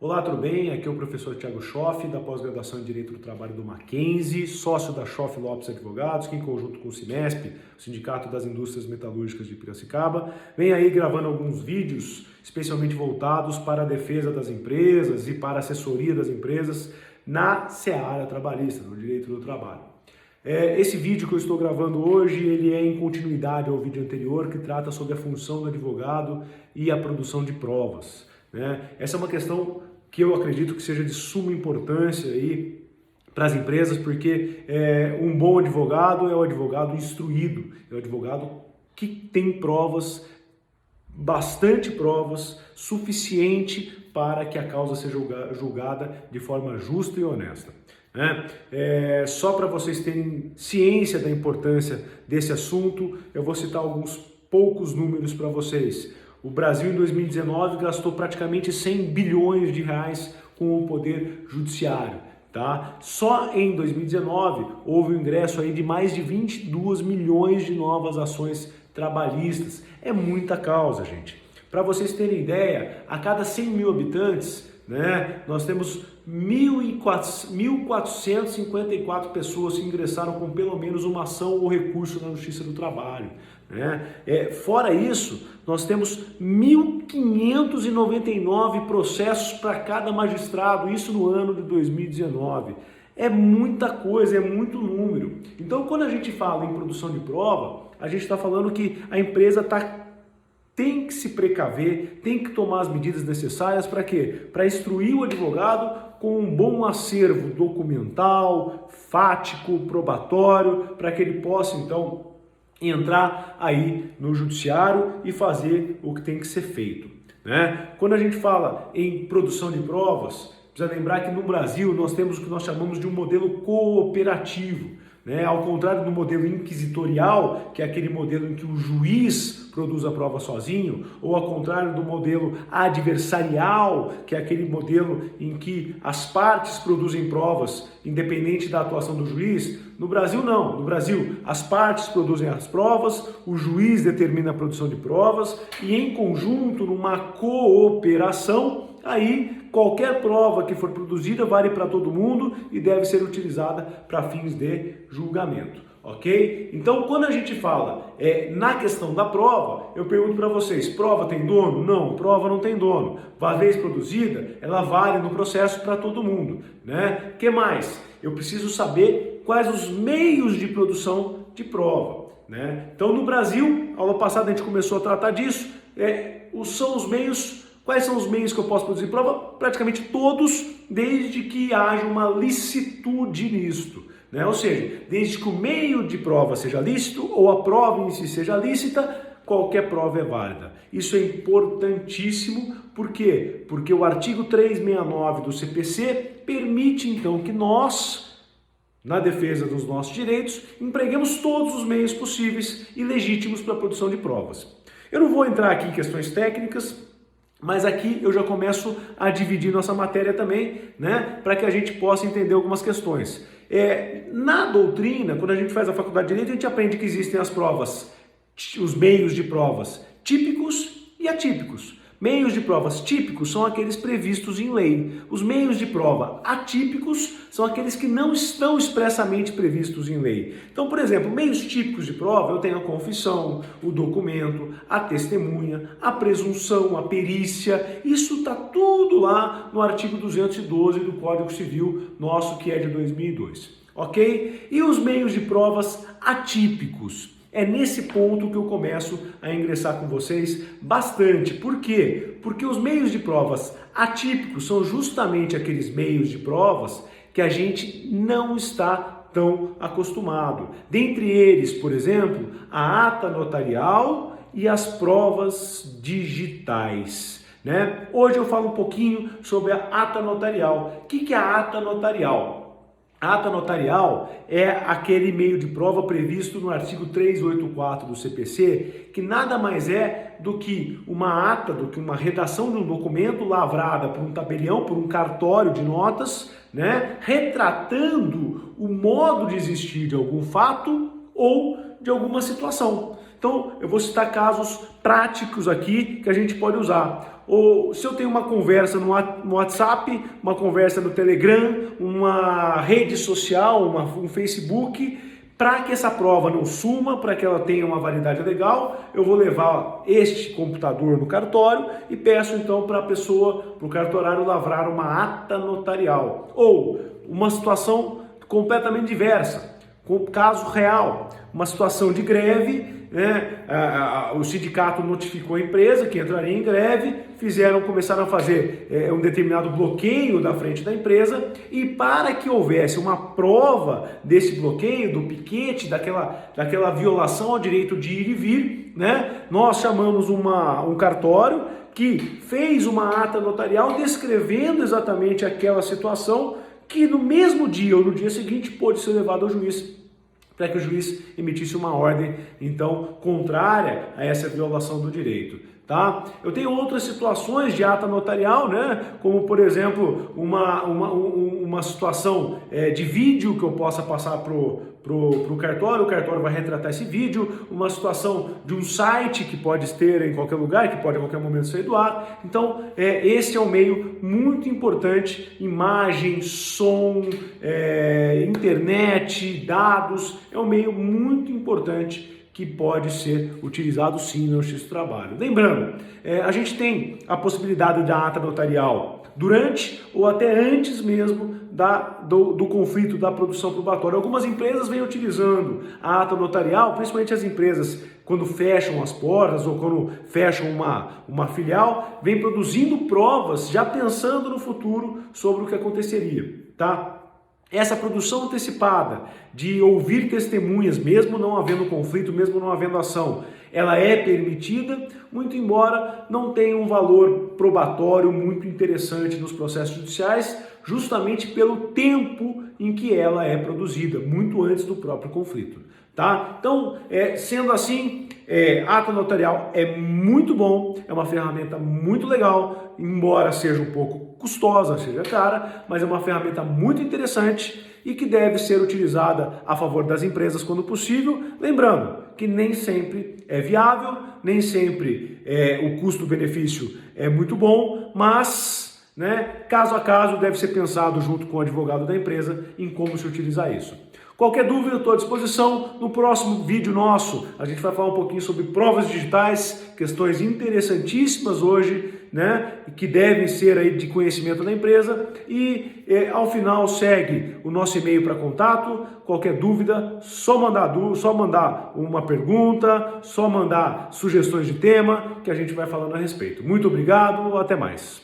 Olá, tudo bem? Aqui é o professor Thiago Schoff, da pós-graduação em Direito do Trabalho do Mackenzie, sócio da Schoff Lopes Advogados, que em conjunto com o Cimesp, o Sindicato das Indústrias Metalúrgicas de Piracicaba, vem aí gravando alguns vídeos especialmente voltados para a defesa das empresas e para a assessoria das empresas na seara trabalhista, no direito do trabalho. Esse vídeo que eu estou gravando hoje, ele é em continuidade ao vídeo anterior, que trata sobre a função do advogado e a produção de provas. Essa é uma questão que eu acredito que seja de suma importância aí para as empresas, porque um bom advogado é o advogado instruído, é o advogado que tem provas, bastante provas, suficiente para que a causa seja julgada de forma justa e honesta. Só para vocês terem ciência da importância desse assunto, eu vou citar alguns poucos números para vocês. O Brasil, em 2019, gastou praticamente 100 bilhões de reais com o poder judiciário. Tá? Só em 2019 houve o ingresso aí de mais de 22 milhões de novas ações trabalhistas. É muita causa, gente. Para vocês terem ideia, a cada 100 mil habitantes, nós temos 1.454 pessoas que ingressaram com pelo menos uma ação ou recurso na Justiça do Trabalho. Fora isso, nós temos 1.599 processos para cada magistrado, isso no ano de 2019. É muita coisa, é muito número. Então, quando a gente fala em produção de prova, a gente está falando que a empresa tem que se precaver, tem que tomar as medidas necessárias para quê? Para instruir o advogado com um bom acervo documental, fático, probatório, para que ele possa, então, entrar aí no judiciário e fazer o que tem que ser feito. Quando a gente fala em produção de provas, precisa lembrar que no Brasil nós temos o que nós chamamos de um modelo cooperativo. Ao contrário do modelo inquisitorial, que é aquele modelo em que o juiz produz a prova sozinho, ou ao contrário do modelo adversarial, que é aquele modelo em que as partes produzem provas independente da atuação do juiz, no Brasil não. No Brasil, as partes produzem as provas, o juiz determina a produção de provas e em conjunto, numa cooperação, aí qualquer prova que for produzida vale para todo mundo e deve ser utilizada para fins de julgamento, ok? Então, quando a gente fala na questão da prova, eu pergunto para vocês, prova tem dono? Não, prova não tem dono. Uma vez produzida, ela vale no processo para todo mundo, O que mais? Eu preciso saber quais os meios de produção de prova, Então, no Brasil, aula passada a gente começou a tratar disso, quais são os meios que eu posso produzir prova? Praticamente todos, desde que haja uma licitude nisto. Ou seja, desde que o meio de prova seja lícito ou a prova em si seja lícita, qualquer prova é válida. Isso é importantíssimo, por quê? Porque o artigo 369 do CPC permite então que nós, na defesa dos nossos direitos, empreguemos todos os meios possíveis e legítimos para a produção de provas. Eu não vou entrar aqui em questões técnicas, mas aqui eu já começo a dividir nossa matéria também, para que a gente possa entender algumas questões. Na doutrina, quando a gente faz a faculdade de Direito, a gente aprende que existem as provas, os meios de provas típicos e atípicos. Meios de provas típicos são aqueles previstos em lei. Os meios de prova atípicos são aqueles que não estão expressamente previstos em lei. Então, por exemplo, meios típicos de prova, eu tenho a confissão, o documento, a testemunha, a presunção, a perícia. Isso está tudo lá no artigo 212 do Código Civil nosso, que é de 2002. Ok? E os meios de provas atípicos? É nesse ponto que eu começo a ingressar com vocês bastante. Por quê? Porque os meios de provas atípicos são justamente aqueles meios de provas que a gente não está tão acostumado. Dentre eles, por exemplo, a ata notarial e as provas digitais. Hoje eu falo um pouquinho sobre a ata notarial. O que é a ata notarial? A ata notarial é aquele meio de prova previsto no artigo 384 do CPC, que nada mais é do que uma ata, do que uma redação de um documento lavrada por um tabelião, por um cartório de notas, retratando o modo de existir de algum fato ou de alguma situação. Então, eu vou citar casos práticos aqui que a gente pode usar. Ou se eu tenho uma conversa no WhatsApp, uma conversa no Telegram, uma rede social, um Facebook, para que essa prova não suma, para que ela tenha uma validade legal, eu vou levar este computador no cartório e peço então para a pessoa, para o cartorário, lavrar uma ata notarial. Ou uma situação completamente diversa, com caso real, uma situação de greve, né? O sindicato notificou a empresa que entraria em greve, começaram a fazer um determinado bloqueio da frente da empresa, e para que houvesse uma prova desse bloqueio, do piquete, daquela violação ao direito de ir e vir, né? Nós chamamos um cartório que fez uma ata notarial descrevendo exatamente aquela situação, que no mesmo dia ou no dia seguinte pôde ser levado ao juiz, para que o juiz emitisse uma ordem, então, contrária a essa violação do direito, tá? Eu tenho outras situações de ata notarial, né? Como, por exemplo, uma situação de vídeo que eu possa passar pro cartório, o cartório vai retratar esse vídeo, uma situação de um site que pode ter em qualquer lugar, que pode a qualquer momento sair do ar. Então, esse é um meio muito importante, imagem, som, internet, dados, é um meio muito importante que pode ser utilizado sim no Justiça do Trabalho. Lembrando, a gente tem a possibilidade da ata notarial durante ou até antes mesmo do conflito da produção probatória. Algumas empresas vêm utilizando a ata notarial, principalmente as empresas quando fecham as portas ou quando fecham uma filial, vem produzindo provas já pensando no futuro sobre o que aconteceria, tá? Essa produção antecipada de ouvir testemunhas, mesmo não havendo conflito, mesmo não havendo ação, ela é permitida, muito embora não tenha um valor probatório muito interessante nos processos judiciais, justamente pelo tempo em que ela é produzida, muito antes do próprio conflito, tá? Então, sendo assim, ata notarial é muito bom, é uma ferramenta muito legal, embora seja um pouco custosa, seja cara, mas é uma ferramenta muito interessante e que deve ser utilizada a favor das empresas quando possível, lembrando que nem sempre é viável, nem sempre o custo-benefício é muito bom, mas, né, caso a caso deve ser pensado junto com o advogado da empresa em como se utilizar isso. Qualquer dúvida, eu estou à disposição. No próximo vídeo nosso, a gente vai falar um pouquinho sobre provas digitais, questões interessantíssimas hoje, né, que devem ser aí de conhecimento da empresa. E ao final segue o nosso e-mail para contato. Qualquer dúvida, só mandar uma pergunta, só mandar sugestões de tema que a gente vai falando a respeito. Muito obrigado, até mais.